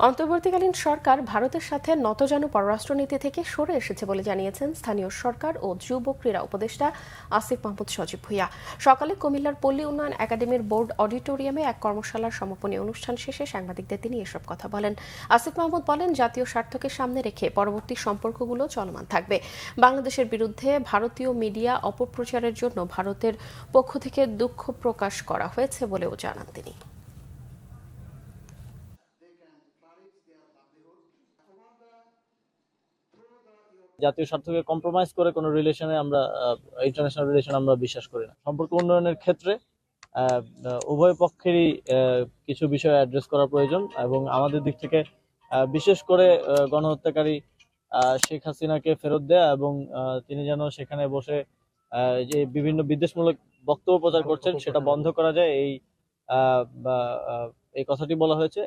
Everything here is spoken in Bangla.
অন্তর্বর্তীকালীন সরকার ভারতের সাথে নতজানু পররাষ্ট্রনীতি থেকে সরে এসেছে বলে জানিয়েছেন স্থানীয় সরকার ও যুব ক্রীড়া উপদেষ্টা আসিফ মাহমুদ সজীব ভুঁইয়া। সকালে কুমিল্লার পল্লী উন্নয়ন একাডেমির বোর্ড অডিটোরিয়ামে এক কর্মশালার সমাপনী অনুষ্ঠান শেষে সাংবাদিকদের তিনি এসব কথা বলেন। আসিফ মাহমুদ বলেন, জাতীয় স্বার্থকে সামনে রেখে পরবর্তী সম্পর্কগুলো চলমান থাকবে। বাংলাদেশের বিরুদ্ধে ভারতীয় মিডিয়া অপপ্রচারের জন্য ভারতের পক্ষ থেকে দুঃখ প্রকাশ করা হয়েছে বলেও জানান তিনি। জাতীয় স্বার্থকে কম্প্রোমাইজ করে কোনো রিলেশনে আমরা ইন্টারন্যাশনাল রিলেশন আমরা বিশ্বাস করি না। সম্পর্ক উন্নয়নের ক্ষেত্রে উভয় পক্ষেরই কিছু বিষয় অ্যাড্রেস করা প্রয়োজন এবং আমাদের দিক থেকে বিশেষ করে গণহত্যাকারী শেখ হাসিনাকে ফেরত দেয়া এবং তিনি যেন সেখানে বসে যে বিভিন্ন বিদ্বেষমূলক বক্তব্য প্রচার করছেন সেটা বন্ধ করা যায়, এই কথাটি বলা হয়েছে।